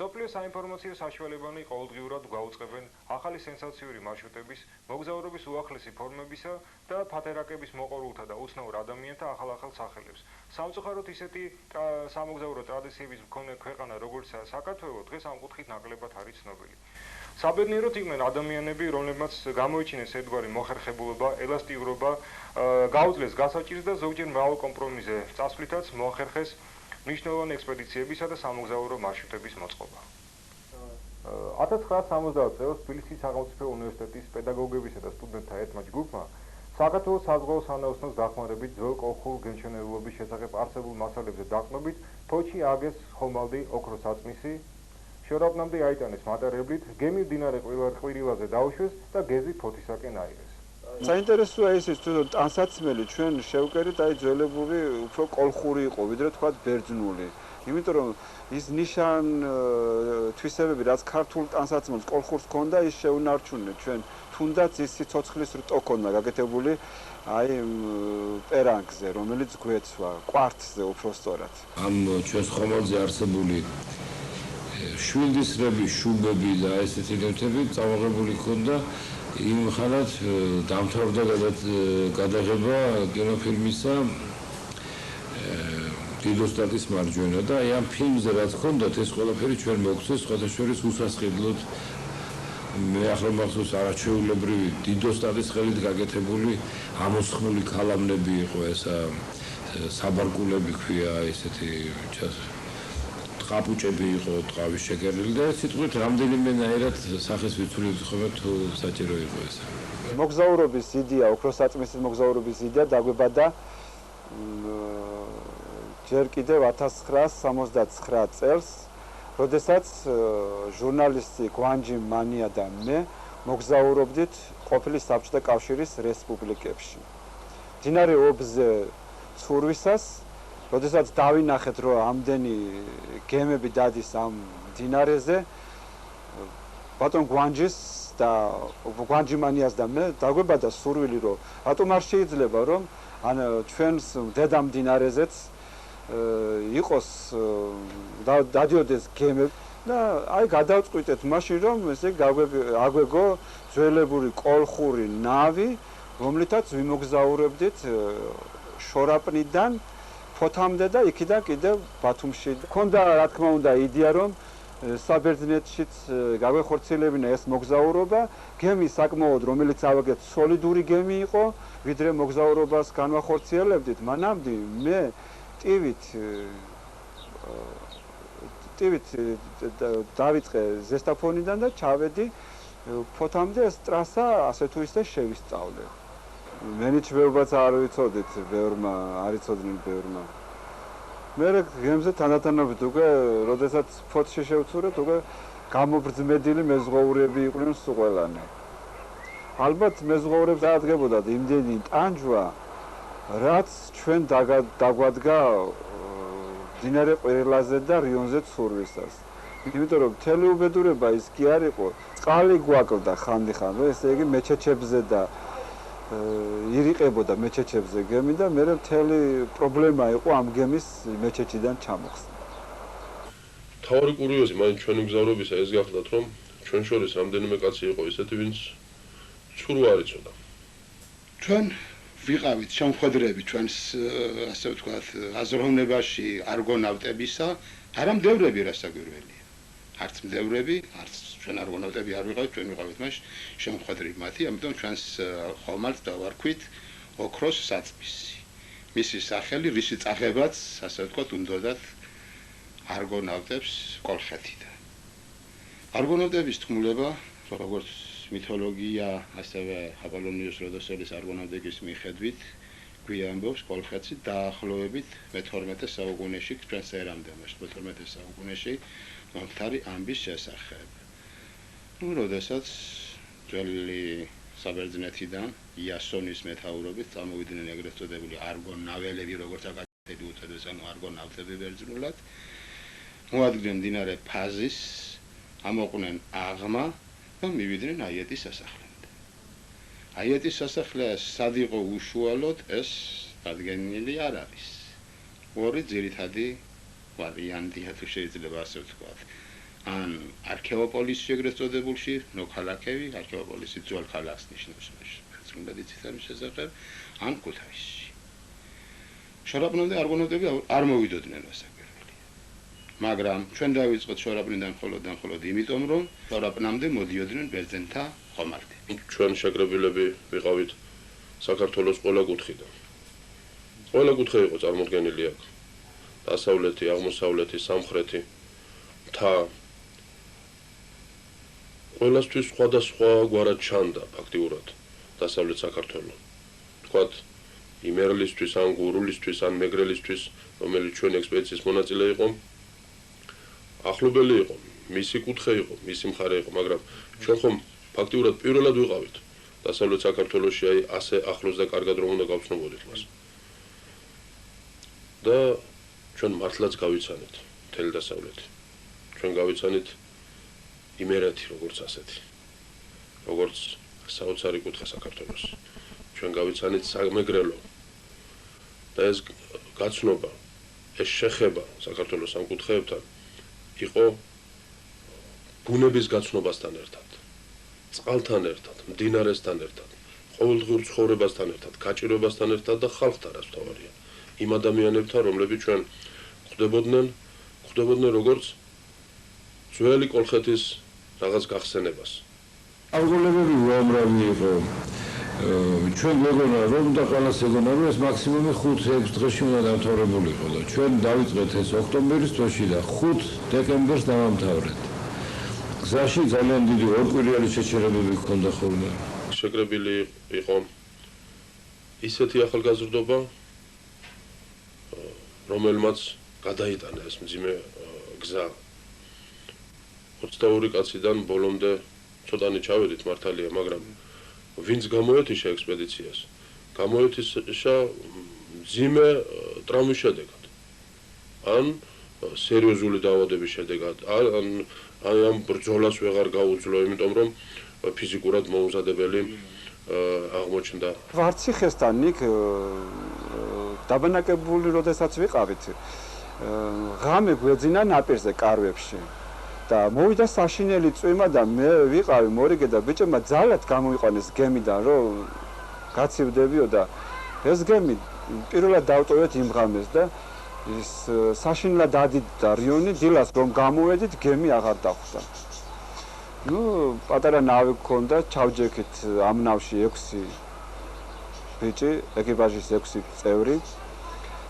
მსოფლიო საინფორმაციო საშუალებანი ყოველდღიურად გვაუწყებენ ახალი სენსაციური მარშრუტების, მოგზაურობის უახლესი ფორმებისა და ფათერაკების მოყორულთა და უცნაურ ადამიანთა ახალ-ახალ სახელებს. სამწუხაროდ ისეთი სამოგზაურო ტრადიციების მქონე ქვეყანა როგორიცაა საქართველო დღეს ამ კუთხით ნაკლებად არის ცნობილი. საბედნიეროდ იყვნენ ადამიანები, რომლებმაც გამოიჩინეს ერთგვარი მოხერხებულობა, ელასტიურობა, გაუძლეს გასაჭირს და ზოგჯერ მრავალ კომპრომისზე წასვლითაც მოახერხეს მნიშვნელოვანი ექსპედიციებისა და სამოგზაურო მარშრუტების მოწყობა. 1960 წელს თბილისის სახელმწიფო უნივერსიტეტის პედაგოგებისა და სტუდენტთა ერთმა ჯგუფმა საქართველოს საზღვაო სანაოსნოს დახმარებით ძველ კოლხურ გენჩენილობის შესახებ არსებულ მასალებზე დაყრდნობით ფოთში ააგეს ხომალდი ოქროს აწმისი, შორაპნამდე აიტანეს მატარებლით, გემი მდინარე ყვირილაზე დაუშვეს და გეზი ფოთისაკენ აიღეს. საინტერესოა ის თუნდაც ტანსაცმელი ჩვენ შევკერით აი ძველებური უფრო კოლხური იყო ვიდრე თქვა ბერძნული. იმიტომ რომ ის ნიშან თვისებები რაც ქართულ ტანსაცმელს კოლხურს ჰქონდა ის შეუნარჩუნეთ ჩვენ თუნდაც ის სიცოცხლის რტო ჰქონდა გაკეთებული აი პერანგზე რომელიც გვეცვა კვართზე უფრო სწორად. ამ ჩვენს ხომალდზე არსებული შვილდისრები, შუბები და ესეთი ნივთები წამოღებული ჰქონდა იმ ხანად დამთავრდა გადაღება კინოფილმისა დიდოსტატის მარჯვენა და აი ამ ფილმზე რაც ჰქონდათ ეს ყველაფერი ჩვენ მოგცეს სხვათა შორის უსასყიდლოდ მე ახლა მახსოვს არაჩვეულებრივი დიდოსტატის ხელით გაკეთებული ამოსხმული ქალამნები იყო ესა საბარკულები ქვია ესეთი ყაპუჭები იყო ტყავის შეკერილი და სიტყვით რამდენიმენაირად სახეს ვიცვლით ხოლმე თუ საჭირო იყო ეს. მოგზაურობის იდეა, ოქროსაწმისის მოგზაურობის იდეა დაგვებადა ჯერ კიდევ 1969 წელს, როდესაც ჟურნალისტი გვანჯი მანია და მე მოგზაურობდით ყოფილი საბჭოთა კავშირის რესპუბლიკებში. მდინარე ობზე ცურვისას როდესაც დავინახეთ რომ ამდენი გემები დადის ამ მდინარეზე ბატონ გვანჯის და გვანჯიმანიას და მე დაგვებადა სურვილი რომ რატომ არ შეიძლება რომ ან ჩვენს დედა მდინარეზეც იყოს დადიოდეს გემები და აი გადავწყვიტეთ მაშინ რომ ესე აგვეგო ძველებური კოლხური ნავი რომლითაც ვიმოგზაურებდით შორაპნიდან ფოთამდე და იქიდან კიდევ ბათუმში. ქონდა რა თქმა უნდა იდეა რომ საბერძნეთშიც გაგვეხორციელებინა ეს მოგზაურობა, გემი საკმაოდ რომელიც ავაგეთ სოლიდური გემი იყო, ვიდრე მოგზაურობას განვახორციელებდით, მანამდე მე ტივით დავიწყე ზესტაფონიდან და ჩავედი ფოთამდე ეს ტრასა ასე თუ ისე შევისწავლე. მენიჩმეობაც არ ვიცოდით ბევრმა, არ იცოდნენ ბევრმა. მე გემზე თანდათანობით უკვე, როდესაც ფოთში შევცურეთ, უკვე გამობრძმედილი მეზღვაურები იყვნენ სულყველანი. ალბათ მეზღვაურებს დაადგებოდათ იმდენი ტანჯვა, რაც ჩვენ დაგვადგა მდინარე ყვირილაზე და რიონზე ცურვისას. იმიტომ რომ მთელი უბედურება ის კი არ იყო, წყალი გვაკლდა ხანდახან, ესე იგი მეჩეჩებზე და ირიყებოდა მეჩეჩებზე გემი და მე მთელი პრობლემა იყო ამ გემის მეჩეჩიდან ჩამოხსნა. თავი კურიოზი მაინც ჩვენი მგზავრობისა ეს გახლდათ რომ ჩვენ შორის რამდენიმე კაცი იყო ისეთი ვინც ცურვა არ იცოდა. ჩვენ ვიყავით შემხედრები ჩვენს ასე ვთქვათ აზროვნებაში არგონავტებისა, არა მდევრები რასაკვირველია. არც მდევრები, არც ჩვენ არგონავტები არ ვიყავით, ჩვენ ვიყავით მას შემხედრები მათი, ამიტომ ჩვენს ხომალდს დავარქვით ოქროს საწმისი. მისი სახელი, რისი წაღებაც, ასე ვთქვათ, უნდოდათ არგონავტებს კოლხეთიდან. არგონავტების თქმულება, როგორც მითოლოგია, ასევე აპოლონიოს როდოსელის არგონავტების მიხედვით გვიამბობს კოლხეთში დაახლოებით მე-12 საუკუნეში ჩვენს ერამდე, მე-12 საუკუნეში მომხდარი ამბის შესახებ. როდესაც ძველი საბერძნეთიდან იასონის მეთაურობით წამოვიდნენ ეგრეთ წოდებული არგონაველები, როგორც აკადემიები უწოდეს, ანუ არგონავტები ბერძნულად, მოადგნენ მდინარე ფაზის, ამოყვნენ აღმა და მივიდნენ აიეტის სასახლემდე. აიეტის სასახლე სად იყო უშუალოდ ეს დადგენილი არ არის. ორი ძირითადი ვარიანტია თუ შეიძლება ასე ვთქვათ. ან არქეოპოლისი ეგრეთ წოდებულში, ნოქალაქევი, არქეოპოლისი ძველ ქალაქს ნიშნავს წმინდა დიცის შესახებ, ან ქუთაისში. შორაპნამდე არგონავტები არ მოვიდოდნენ ასაკერველი. მაგრამ ჩვენ დავიწყოთ შორაპნიდან მხოლოდ იმიტომ, რომ შორაპნამდე მოდიოდნენ ბერძენთა ხომალდები. ჩვენ შეკრებილები ვიყავით საქართველოს ყველა კუთხიდან. ყველა კუთხე იყო წარმოდგენილი აქ. დასავლეთი, აღმოსავლეთი, სამხრეთი, მთა. ყველასთვის სხვადასხვა გვარად ჩანდა ფაქტიურად დასავლეთ საქართველო. თქვათ იმერლისთვის, ან გურულისთვის, ან მეგრელისთვის, რომელიც ჩვენ ექსპედიციის მონაწილე იყო, ახლობელი იყო, მისი კუთხე იყო, მისი მხარე იყო, მაგრამ ჩვენ ხომ ფაქტიურად პირველად ვიყავით დასავლეთ საქართველოში, აი ასე ახლოს და კარგად რომ უნდა გავცნობოდით მას. და ჩვენ მართლაც გავიცანით მთელი დასავლეთი. ჩვენ გავიცანით იმერეთი როგორც ასეთი. როგორც საოცარი კუთხე საქართველოს. ჩვენ გავიცანით სამეგრელო. და ეს გაცნობა, ეს შეხება საქართველოს ამ კუთხეებთან იყო ბუნების გაცნობასთან ერთად, წყალთან ერთად, მდინარესთან ერთად, ყოველდღიურ ცხოვრებასთან ერთად, გაჭირვებასთან ერთად და ხალხთან რაც თავარია. იმ ადამიანებთან, რომლებიც ჩვენ ხვდებოდნენ როგორც ძველი კოლხეთის რაღაც გახსენებას. ალგოლებები უამრავი იყო. ჩვენ მეგონა რომ და ყველას ეგონა რომ ეს მაქსიმუმი 5-6 დღეში უნდა დამთავრებულიყო და ჩვენ დავიწყეთ ეს ოქტომბრის თვეში და 5 დეკემბერს დავამთავრეთ. გზაში ძალიან დიდი ორკვირიანი შეჩერებები ჰქონდა ხოლმე. შეკრებილი იყო ისეთი ახალგაზრდობა, რომელმაც გადაიტანა ეს მძიმე გზა. 22 კაციდან ბოლომდე ცოტანი ჩავედით მართალია, მაგრამ ვინც გამოეთიშა ექსპედიციას, გამოეთიშა მძიმე ტრავმის შედეგად. ან სერიოზული დაავადების შედეგად, ან ამ ბრძოლას ვეღარ გაუძლო, იმიტომ რომ ფიზიკურად მოუმზადებელი აღმოჩნდა. ვარციხესთან იქ დაბანაკებული როდესაც ვიყავით, ღამე გვეძინა ნაპირზე კარვებში. და მოვიდა საშინელი წვიმა და მე ვიყავი მორიგე და ბიჭებმა ძალად გამოიყვანეს გემიდან რომ გაცივდებიო და ეს გემი პირველად დავტოვეთ იმ ღამეს და ის საშინლად ადიდდა რიონი დილას რომ გამოვედით გემი აღარ დახვდა. ნუ პატარა ნავი გქონდა ჩავჯექით ამ ნავში 6 ბიჭი, ეკიპაჟის 6 წევრი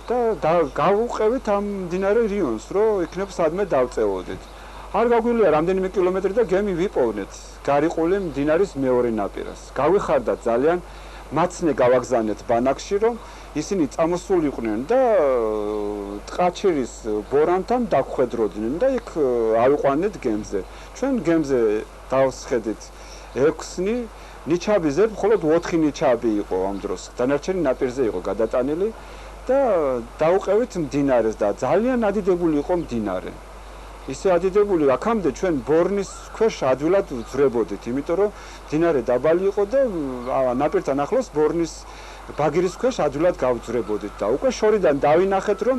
და გავუყევით ამ მდინარე რიონს რომ იქნებ სადმე დავწევოდით. არ გაგვილია რამდენიმე კილომეტრი და გემი ვიპოვნეთ გარიყული მდინარის მეორე ნაპირას. გავიხარდა ძალიან, მაცნე გავაგზავნეთ ბანაკში, რომ ისინი წამოსულიყვნენ და ტყაჩირის ბორანთან დაგხვედროდნენ და იქ ავიყვანეთ გემზე. ჩვენ გემზე დავსხედით 6 ნიჩაბიზე, მხოლოდ 4 ნიჩაბი იყო ამ დროს. დანარჩენი ნაპირზე იყო გადატანილი და დაუყევით მდინარეს და ძალიან ადიდებული იყო მდინარე. ისე ადიდებული, აქამდე ჩვენ ბორნის ქვეშ ადვილად ვძვრებოდით, იმიტომ რომ მდინარე დაბალი იყო და ნაპირთან ახლოს ბორნის ბაგირის ქვეშ ადვილად გავძვრებოდით და უკვე შორიდან დავინახეთ, რომ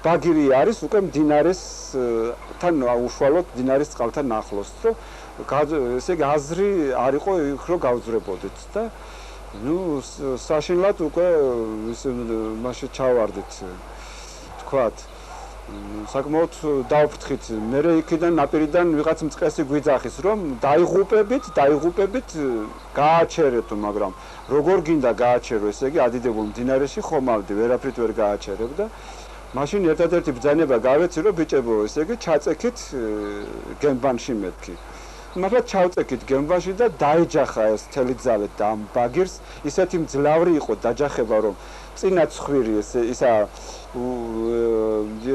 ბაგირი არის უკვე მდინარესთან უშუალოდ მდინარის წყალთან ახლოს, რომ ესე იგი აზრი არ იყო იქ რომ გავძვრებოდით და ნუ საშინლად უკვე მასე ჩავარდით, თქვათ საკმაოდ დავფრთხით. მე იქიდან ნაპირიდან ვიღაც მწყესი გვიძახის, რომ დაიღუპებით, გააჩერეთო, მაგრამ როგორ გინდა გააჩერო, ესე იგი ადიდებულ მდინარეში ხომავდი, ვერაფრით ვერ გააჩერებ და მაშინ ერთადერთი ბრძანება გავეცი, რომ ბიჭებო, ესე იგი ჩაწექით გემბანში მეთქი. მაგრამ ჩავწექით გემბანში და დაეჯახა ეს თელი ძალით და ამ ბაგირს ისეთი მძლავრი იყო დაჯახება, რომ წინა ცხვირი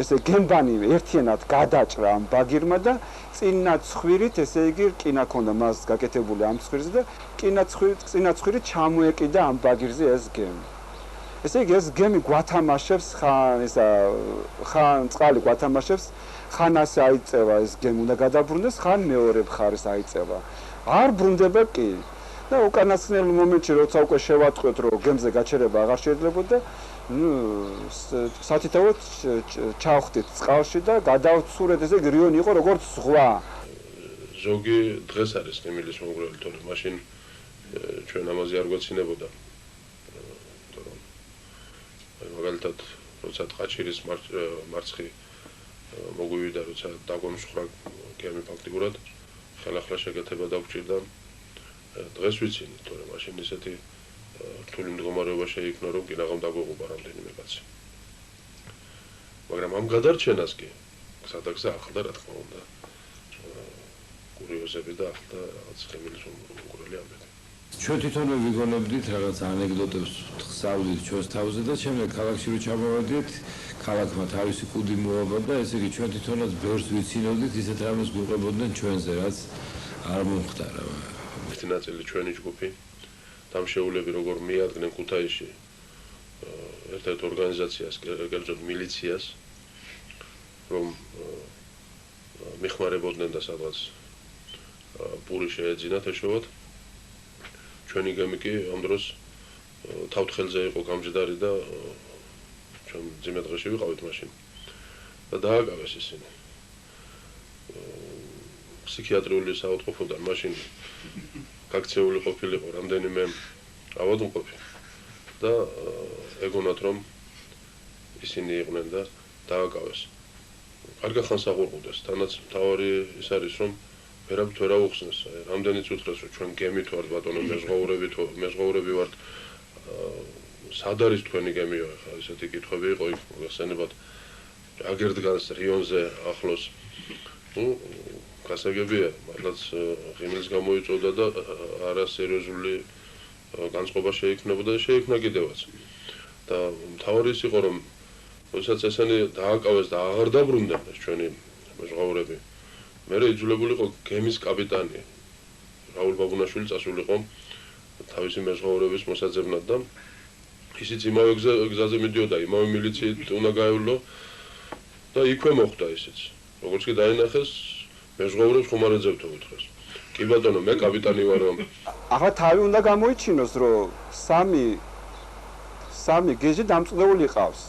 ესე გემბანი ერთიანად გადაჭრა ამ ბაგირმა და წინა ცხვირით, ესე იგი რკინა ქონდა მას გაკეთებული ამ ცხვირზე და წინა ცხვირი ჩამოეკიდა ამ ბაგირზე ეს გემი. ესე იგი ეს გემი გვათამაშებს ხან წყალი გვათამაშებს, ხან ასე აიწევა ეს გემი უნდა გადაბრუნდეს, ხან მეორე მხარეს აიწევა. არ ბრუნდება კი. და უკანასკნელ მომენტში როცა უკვე შევატყვეთ რომ გემზე გაჩერება აღარ შეიძლებოდა სათითაოდ ჩავხდით წყალში და გადავცურეთ, ესე იგი რიონი იყო როგორც ზღვა. ზოგი დღეს არის ნემილის მომგვრელი, თორე მაშინ ჩვენ ამაზე არ გვეცინებოდა. მაგალითად, როცა ტყაჩირის მარცხი მოგვივიდა, როცა დაგვემსხრა გემი ფაქტიურად, ხელახლა შეკეთება დაგვჭირდა. დღეს ვიცინით, თორე მაშინ ისეთი რთული მდგომარეობა შეიქმნა, რომ კინაღამ დაგვეღუპა რამდენიმე კაცი. მაგრამ ამ გადარჩენას კი სადაგზა ახლა რა თქმა უნდა კურიოზები და ახლა რაღაც ხემილის მომგვრელი ამბები. ჩვენ თვითონვე ვიგონებდით რაღაც ანეკდოტებს ხსავლით ჩვენს თავზე და შემდეგ ქალაქში რო ჩამოვედით, ქალაქმა თავისი კუდი მოაბა და ესე იგი ჩვენ თვითონაც ბევრს ვიცინოდით, ისეთ რამეს გვიყვებოდნენ ჩვენზე, რაც არ მომხდარა. ერთი ნაწილი ჩვენი ჯგუფი დამშეულები როგორ მიადგნენ ქუთაისში ერთ-ერთ ორგანიზაციას, კერძოდ მილიციას, რომ მიხმარებოდნენ და სადღაც პური შეეძინათ ეშოვათ. ჩვენი გემი კი ამ დროს თავთხელზე იყო გამჯდარი და ჩვენ ძიმე დღეში ვიყავით მაშინ და დააკავეს ისინი. ფსიქიატრიული საავადმყოფოდან მაშინ გაქცეული ყოფილიყო რამდენიმე ავადმყოფი და ეგონათ რომ ისინი იყვნენ და დააკავეს. კარგა ხანს აღურყუდეს, თანაც მთავარი ის არის რომ ვერავით ვერ აუხსნეს, რამდენიც უთხრეს რომ ჩვენ გემით ვართ ბატონო, მეზღვაურები ვართ, სად არის თქვენი გემიო, ხა ესეთი კითხვები იყო იქ გასანებად აგერდგანს რიონზე ახლოს. გასაგებია, მართლაც ღიმილს გამოიწოდა და არასერიოზული განწყობა შეიქმნებოდა და შეიქმნა კიდევაც. და მთავარი ის იყო რომ როდესაც ესენი დააკავეს და აღარ დაბრუნდნენ ჩვენი მეზღვაურები, მერე იძულებულიყო გემის კაპიტანი რაულ ბაბუნაშვილი წასულიყო თავისი მეზღვაურების მოსაძებნად და ისიც იმავე გზაზე მიდიოდა, იმავე მილიციით უნდა გაევლო და იქვე მოხდა ისიც. როგორც კი დაინახეს, მეზღვაურებს ხომ არ ეძებთო უთხრეს. კი ბატონო, მე კაპიტანი ვარ. ახლა თავი უნდა გამოიჩინოს, რომ სამი გეჟი დამწყდეული ყავს.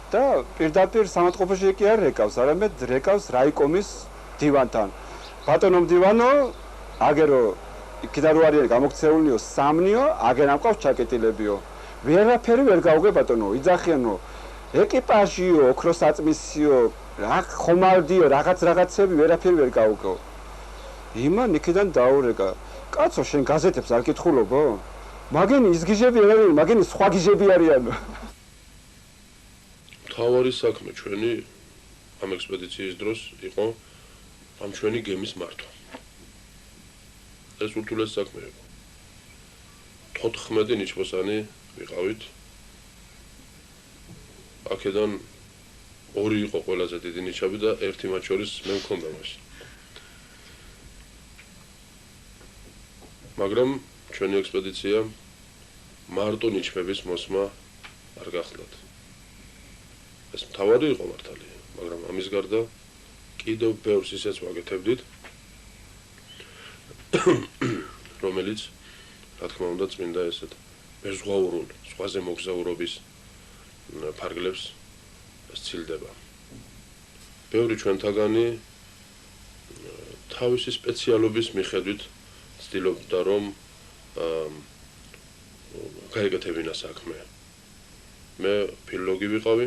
და პირდაპირ სამართყოფოში კი არ რეკავს, არამედ რეკავს რაიკომის დივანთან. ბატონო მდივანო, აგერო იქიდან რო არის გამოქცეულიო სამნიო, აგერ ამყავს ჩაკეტილებიო. ვერაფერი ვერ გავუგე ბატონო, იძახიანო. ეკიპაჟიო, ოქროსაწმისიო, რა ხომალდიო, რაღაცები ვერაფერი ვერ გავუგო. იმან იქიდან დაურეკა. კაცო, შენ გაზეთებს არ კითხულობო? მაგენი ის გიჟები არ არიან, მაგენი სხვა გიჟები არიან. მთავარი საქმე ჩვენი ამ ექსპედიციის დროს იყო ამ ჩვენი გემის მართვა. ეს ურთულეს საქმე იყო. 14 ნიჩბოსანი ვიყავით. აქედან 2 იყო ყველაზე დიდი ნიჩაბი და ერთი მათ შორის მე მქონდა მაშინ. მაგრამ ჩვენი ექსპედიცია მარტო ნიჩბების მოსმა არ გახლდათ. ეს მთავარი იყო მართალია, მაგრამ ამის გარდა კიდევ ბევრს ისეც ვაკეთებდით, რომელიც რა თქმა უნდა წმინდა ესეთ მეზღვაურულ, სხვაზე მოგზაურობის ფარგლებს სცილდება. ბევრი ჩვენთაგანი თავისი სპეციალობის მიხედვით ცდილობდა რომ გაეკეთებინა საქმე. მე ფილოლოგი ვიყავი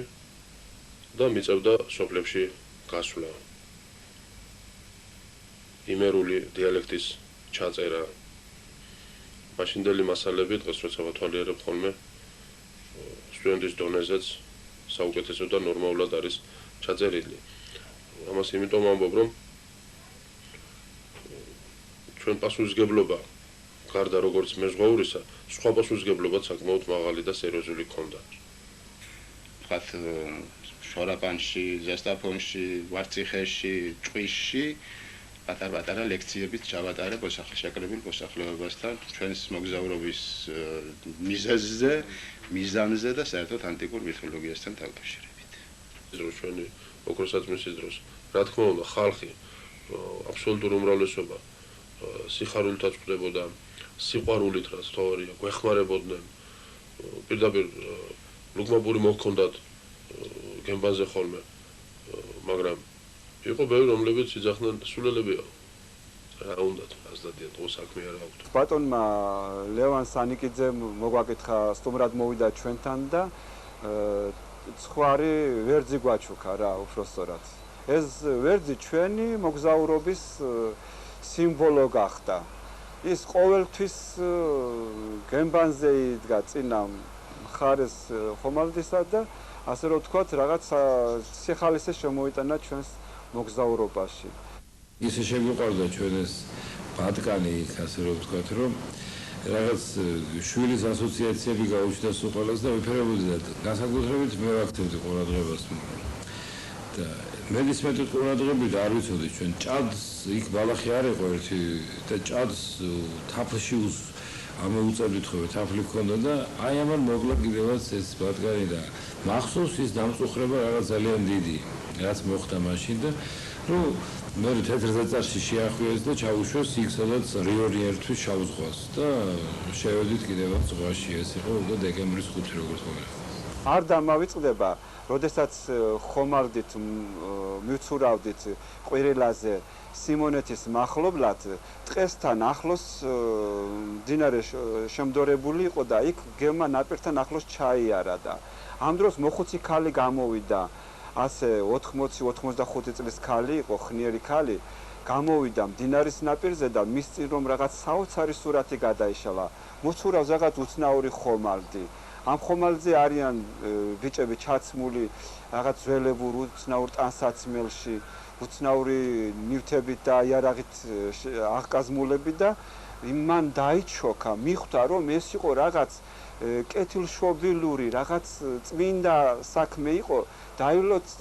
და მიწევდა სოფლებში გასვლა. იმერული დიალექტის ჩაწერა. მაშინდელი მასალები დღეს როცა ვათვალიერებ ხოლმე სტუდენტის დონეზეც საუკეთესო და ნორმალურად არის ჩაწერილი. ამას იმიტომ ამბობ რომ ჩვენ პასუხისგებლობა გარდა როგორც მეზღვაურისა, სხვა პასუხისგებლობაც საკმაოდ მაღალი და სერიოზული ქონდა. ვთქვათ, შორაპანში, ზესტაფონში, ვარციხეში, ჭყვისში პატარ-პატარა ლექციებით ჩავატარებ მოსახლეობასთან, მოსახლეობასთან, ჩვენს მოგზაურობის მიზეზზე, მიზანზე და საერთოდ ანტიკურ მითოლოგიასთან დაკავშირებით. ეს ჩვენი ოქროსაწმისის დროს, რა თქმა უნდა, ხალხი აბსოლუტურ უმრავლესობა სიხარულითაც ხვდებოდა, სიყვარულით რაც თავარია, გვეხმარებოდნენ. პირდაპირ ლუკმაპური მოჰქონდათ გემბანზე ხოლმე, მაგრამ იყო ბევრი რომლებიც იძახდნენ სულელებია. რა უნდათ, აზდადიან, თო საქმე არ აქვთ. ბატონმა ლევან სანიკიძემ მოგვაკითხა სტუმრად მოვიდა ჩვენთან და ცხვარი ვერძი გვაჩუქა რა, უბრალოდ. ეს ვერძი ჩვენი მოგზაურობის სიმბოლო გახდა. ის ყოველთვის გემბანზე იდგა წინა მხარეს ხომალდისა და ასე რომ ვთქვათ, რაღაც სიხალისე შემოიტანა ჩვენს მოგზაურობაში. ისე შეგვიყვარდა ჩვენ ეს ბატკანი, ასე რომ ვთქვათ, რომ რაღაც შვილის ასოციაციები გაუჩნდა სულ და ვიფერებოდი და განსაკუთრებით მე ვაქცევდი ყურადღებას. და მედიცინური ყურადღებით არ ვიცოდი ჩვენ ჭადს იქ ბალახი არ იყო ერთი და ჭადს თაფლში ამოუწევდით ხოლმე თაფლი ქონდა და აი ამან მოგლა კიდევაც ეს ბატკანი და მახსოვს ის დამწუხრება რაღაც ძალიან დიდი რაც მოხდა მაშინ და რომ მე თეთრზეწარში შეახვიეს და ჩაუშვეს იქ სადაც რიორი ერთვის შავ ზღვას და შევედით კიდევაც ზღვაში ეს იყო უკვე დეკემბრის 5 როგორც მოგეხსნა არ დამავიწყდება როდესაც ხომალდით მივცურავდით ყვირილაზე სიმონეთის მახლობლად ტყესთან ახლოს მდინარე შემდორებული იყო და იქ გემმა ნაპირთან ახლოს ჩაიარა და ამ დროს მოხუცი ქალი გამოვიდა ასე 80-85 წლის ქალი იყო ხნიერი ქალი გამოვიდა მდინარის ნაპირზე და მის წინ რომ რაღაც საოცარი სურათი გადაიშალა მოცურავს რაღაც უცნაური ხომალდი ამ ხომალდზე არიან ბიჭები ჩაცმული რაღაც ძველებურ უცნაურ ტანსაცმელში უცნაური ნივთებით და იარაღით აღკაზმულები და მან დაიჩოქა მიხვდა რომ ეს იყო რაღაც კეთილშობილური რაღაც წმინდა საქმე იყო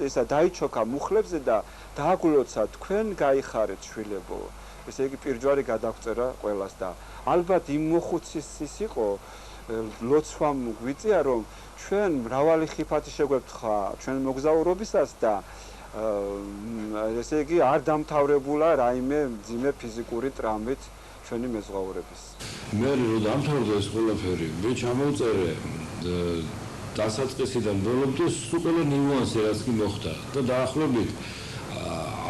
ესა დაიჩოქა მუხლებზე და დააგლოცა თქვენ გაიხარეთ შვილებო ესე იგი პირჯვარი გადაგწერა ყველას და ალბათ იმ მოხუცის ის იყო ლოცვამ გვიწია რომ ჩვენ მრავალი ხიფათი შეგვეფრთხა ჩვენ მოგზაურობისას და ესე იგი არ დამთავრებულა რაიმე მძიმე ფიზიკური ტრამვით ჩვენი მეზღვაურების. მე რო დამთავრდა ეს ყველაფერი, მე ჩამოვწერე დასაწყისიდან ბოლომდე სულ ყველა ნიუანსი რაც კი მოხდა და დაახლოებით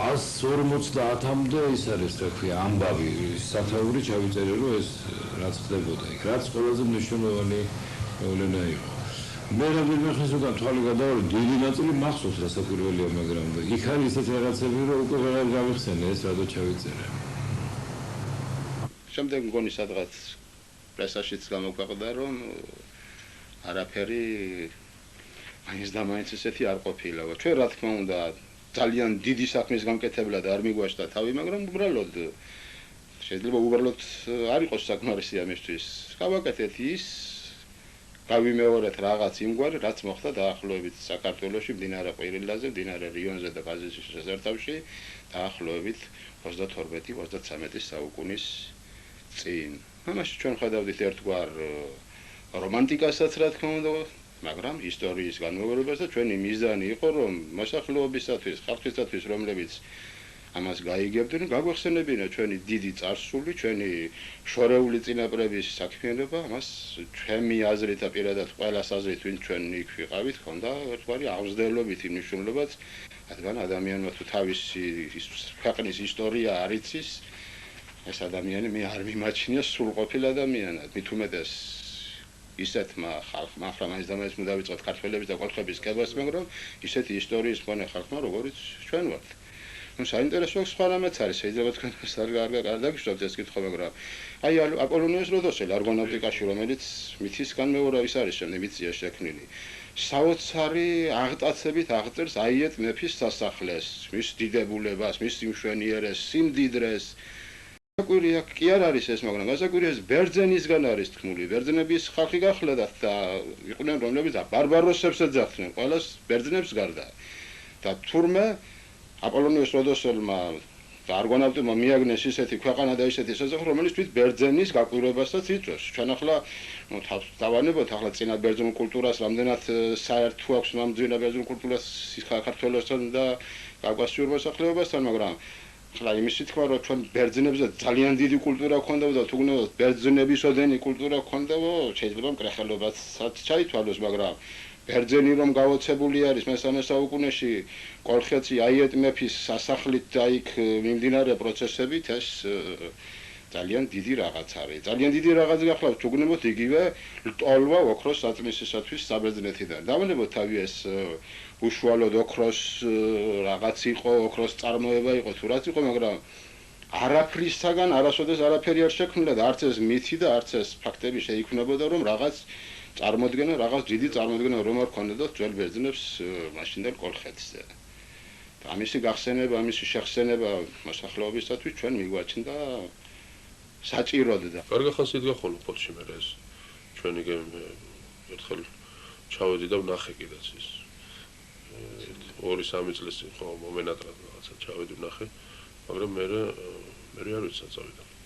150-მდე ის არის რა ქვია ამბავი სათაური ჩავიწერე რომ ეს რაც ხდებოდა იქ რაც ყველაზე მნიშვნელოვანი მოვლენა იყო. მე რამდენიმე ხნის უკან თვალი გადავარდი დიდი ნაწილი მახსოვს რასაკვირველია მაგრამ იქ არის ისეთ რაღაცები რომ უკვე ვეღარ გავიხსენე ეს რატო ჩავიწერე. შემდეგ მგონი სადღაც პრესაშიც გამოგვაყდა რომ არაფერი მაინც და მაინც ესეთი არ ყოფილა. ჩვენ რა თქმა უნდა ძალიან დიდი საქმის გამკეთებლად არ მიგვაჩნდა თავი, მაგრამ უბრალოდ შეიძლება უბრალოდ არ იყოს საკმარისი ამისთვის. გავაკეთეთ ის გავიმეორეთ რაღაც იმგვარი, რაც მოხდა დაახლოებით საქართველოში მდინარე ყვირილაზე, მდინარე რიონზე და გაზისის შესართავში დაახლოებით 32-33 საუკუნის წინ. ამაში ჩვენ ხედავდით ერთგვარ რომანტიკასაც რა თქმა უნდა, მაგრამ ისტორიის განმეორებას და ჩვენი მიზანი იყო რომ მოსახლეობისათვის, ხალხისათვის, რომლებიც ამას გაიგებდნენ, გაგვეხსენებინა ჩვენი დიდი წარსული, ჩვენი შორეული წინაპრების საქმიანობა, ამას ჩემი აზრით და პირადად ყველას აზრით, ვინც ჩვენ იქ ვიყავით, ჰქონდა ერთგვარი აღზრდელობითი მნიშვნელობაც, რადგან ადამიანმა თუ თავისი ქვეყნის ისტორია არ იცის, ეს ადამიანი მე არ მიმაჩნია სრულყოფილ ადამიანად, მით უმეტეს ისეთმა ხალხმა, ახლა მაინც და მაინც უნდა დავიწყოთ ქართველების და კოლხების კებას, მაგრამ ისეთი ისტორიის მქონე ხალხმა, როგორც ჩვენ ვართ. ну საინტერესო სხვა რამაც არის, შეიძლება თქვენ არ დაგიშვათ ეს კითხვა, მაგრამ აი აპოლონიოს როდოსელი არგონავტიკაში, რომელიც მითის განმეორების არის შემდეგ მიწია შექმნილი. საოცარი აღტაცებით აღწერს აიეტ მეფის სასახლეს, მის დიდებულებას, მის სიმშვენიერეს, სიმდიდრეს. გასაკვირია კი არ არის ეს, მაგრამ გასაკვირია ეს ბერძენისგან არის თქმული. ბერძნების ხალხი გახლდათ და იყვნენ რომლებიც ბარბაროსებს ეძახდნენ, ყველას ბერძნებს გარდა. და თურმე აპოლონიოს როდოსელმა და არგონავტებმა მიაგნეს ისეთი ქვეყანა და ისეთი სასახლე, რომელიც თვით ბერძენის გაკვირვებასაც იწვევს. ჩვენ ახლა დავანებოთ ახლა წინა ბერძნულ კულტურას, რამდენად საერთო აქვს მამძინა ბერძნულ კულტურას საქართველოსთან და კავკასიურ მოსახლეობასთან, მაგრამ ახლა იმისი თქვა რომ ჩვენ ბერძნებზე ძალიან დიდი კულტურა გქონდა და თუ გნებავთ ბერძნებისოდენი კულტურა გქონდა, შეიძლება მკრეხელობასაც ჩაითვალოს, მაგრამ ბერძენი რომ გავოცებული არის მე-13 საუკუნეში კოლხეთში აიეტ მეფის სასახლით და იქ მიმდინარე პროცესებით ეს ძალიან დიდი რაღაც არის. ძალიან დიდი რაღაც გახლავთ თუ გნებოთ იგივე ლტოლვა ოქროს საწმისისათვის საბერძნეთიდან. დავანებოთ თავი ეს უშუალოდ ოქროს რაღაც იყო, ოქროს წარმოება იყო თუ რაც იყო, მაგრამ არაფრისაგან არასოდეს არაფერი არ შექმნილა და არც ეს მითი და არც ეს ფაქტები შეიქმნებოდა რომ რაღაც წარმოდგენა, რაღაც დიდი წარმოდგენა რომ არ ქონდათ ძველ ბერძნებს მაშინდელ კოლხეთზე. და ამისი გახსენება, ამისი შეხსენება მოსახლეობისათვის ჩვენ მიგვაჩნდა საჭიროდ და კარგი ხასიათი გახოლა ფოთში მე ეს ჩვენი ერთხელ ჩავედი და ვნახე კიდეც ის 2-3 წლის ხო მომენატრად რაღაცა ჩავედი ვნახე მაგრამ მე არ ვიცი საწავიდან